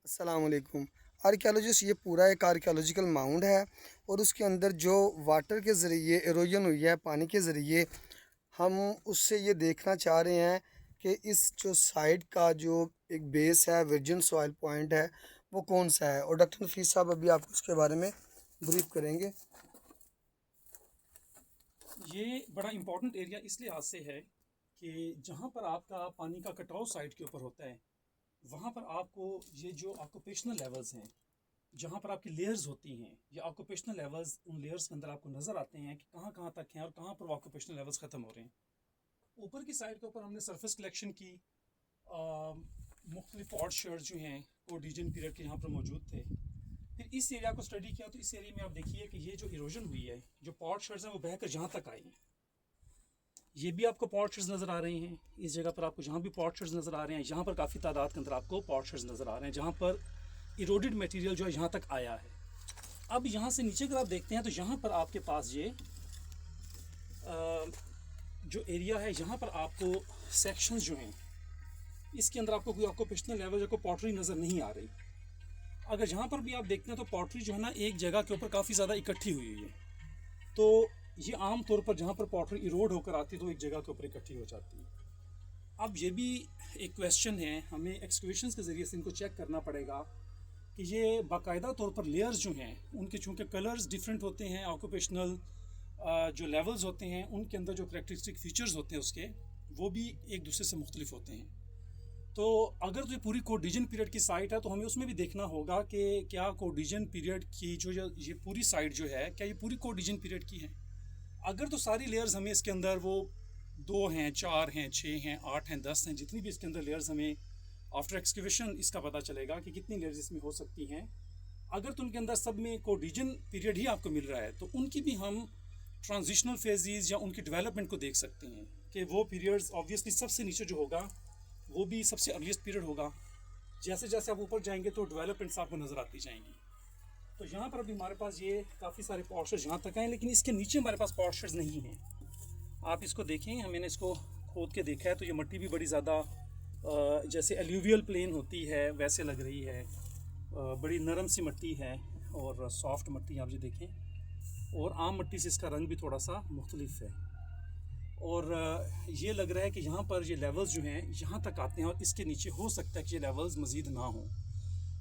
अस्सलाम वालेकुम। आर्कियोलॉजिस्ट ये पूरा एक आर्कियोलॉजिकल माउंड है और उसके अंदर जो वाटर के ज़रिए एरोजन हुई है पानी के ज़रिए, हम उससे ये देखना चाह रहे हैं कि इस जो साइड का जो एक बेस है, वर्जिन सॉइल पॉइंट है, वो कौन सा है। और डॉक्टर नफीस साहब अभी आपको उसके बारे में ब्रीफ करेंगे। ये बड़ा इम्पोर्टेंट एरिया इस लिहाज से है कि जहाँ पर आपका पानी का कटाव साइड के ऊपर होता है, वहाँ पर आपको ये जो ऑक्यूपेशनल लेवल्स हैं, जहाँ पर आपकी लेयर्स होती हैं, ये ऑक्यूपेशनल लेवल्स उन लेयर्स के अंदर आपको नज़र आते हैं कि कहाँ कहाँ तक हैं और कहाँ पर ऑक्यूपेशनल लेवल्स ख़त्म हो रहे हैं। ऊपर की साइड के ऊपर हमने सरफेस कलेक्शन की मुख्तलिफ पॉट शर्ट जो हैं कोडिजन पीरियड के यहाँ पर मौजूद थे। फिर इस एरिया को स्टडी किया तो इस एरिया में आप देखिए कि ये जो इरोजन हुई है, जो पॉट शर्ट्स हैं वो बहकर जहाँ तक आई हैं, ये भी आपको पॉट शर्ट्स नज़र आ रहे हैं। इस जगह पर आपको जहाँ भी पॉट शर्ट्स नज़र आ रहे हैं, यहाँ पर काफ़ी तादाद के अंदर आपको पॉट शर्ट्स नज़र आ रहे हैं, जहाँ पर इरोडेड मटेरियल जो है यहाँ तक आया है। अब यहाँ से नीचे अगर आप देखते हैं तो यहाँ पर आपके पास ये जो एरिया है, यहाँ पर आपको सेक्शंस जो हैं, इसके अंदर आपको कोई ऑक्यूपेशनल लेवल जो पॉटरी नज़र नहीं आ रही। अगर जहाँ पर भी आप देखते हैं तो पॉटरी जो है ना एक जगह के ऊपर काफ़ी ज़्यादा इकट्ठी हुई है। तो ये आम तौर पर जहाँ पर पॉटरी इरोड होकर आती है तो एक जगह के ऊपर इकट्ठी हो जाती है। अब ये भी एक क्वेश्चन है, हमें एक्सकवेशंस के ज़रिए से इनको चेक करना पड़ेगा कि ये बाकायदा तौर पर लेयर्स जो हैं उनके चूँकि कलर्स डिफरेंट होते हैं, ऑक्यूपेशनल जो लेवल्स होते हैं उनके अंदर जो करेक्टरिस्टिक फीचर्स होते हैं उसके, वो भी एक दूसरे से मुख्तलिफ होते हैं। तो अगर तो ये पूरी कोडिजन पीरियड की साइट है तो हमें उसमें भी देखना होगा कि क्या कोडिजन पीरियड की जो ये पूरी साइट जो है, क्या ये पूरी कोडिजन पीरियड की है। अगर तो सारी लेयर्स हमें इसके अंदर वो 2 हैं, 4 हैं, 6 हैं, 8 हैं, 10 हैं, जितनी भी इसके अंदर लेयर्स हमें आफ्टर एक्सकवेशन इसका पता चलेगा कि कितनी लेयर्स इसमें हो सकती हैं। अगर तो उनके अंदर सब में कोडिजन पीरियड ही आपको मिल रहा है तो उनकी भी हम ट्रांजिशनल फेजेस या उनकी डेवलपमेंट को देख सकते हैं कि वो पीरियड्स ऑब्वियसली सबसे नीचे जो होगा वो भी सबसे अर्लीस्ट पीरियड होगा। जैसे जैसे आप ऊपर जाएंगे तो डेवलपमेंट्स आपको नज़र आती जाएंगी। तो यहाँ पर अभी हमारे पास ये काफ़ी सारे पॉर्शर्स यहाँ तक हैं, लेकिन इसके नीचे हमारे पास पॉर्शर्स नहीं हैं। आप इसको देखें, मैंने इसको खोद के देखा है तो ये मिट्टी भी बड़ी ज़्यादा जैसे एल्यूवियल प्लेन होती है वैसे लग रही है। बड़ी नरम सी मिट्टी है और सॉफ्ट मिट्टी आप जो देखें, और आम मिट्टी से इसका रंग भी थोड़ा सा मुख्तलिफ है। और ये लग रहा है कि यहाँ पर ये लेवल्स जो हैं यहाँ तक आते हैं और इसके नीचे हो सकता है कि ये लेवल्स मज़ीद ना हों।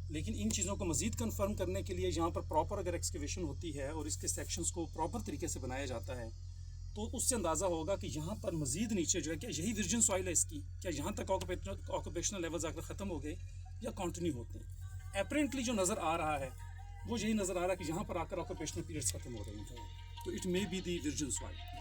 लेकिन इन चीज़ों को मज़ीद कंफर्म करने के लिए यहाँ पर प्रॉपर अगर एक्सकवेशन होती है और इसके सेक्शंस को प्रॉपर तरीके से बनाया जाता है तो उससे अंदाज़ा होगा कि यहाँ पर मज़ीद नीचे जो है, क्या यही वर्जिन सॉइल है इसकी, क्या यहाँ तक ऑक्यूपेशनल लेवल्स आकर ख़त्म हो गए या कंटिन्यू होते हैं। एपरेंटली जो नज़र आ रहा है वो यही नज़र आ रहा है कि यहाँ पर आकर ऑक्यूपेशनल पीरियड्स ख़त्म हो रहे हैं, तो it may be the virgin soil.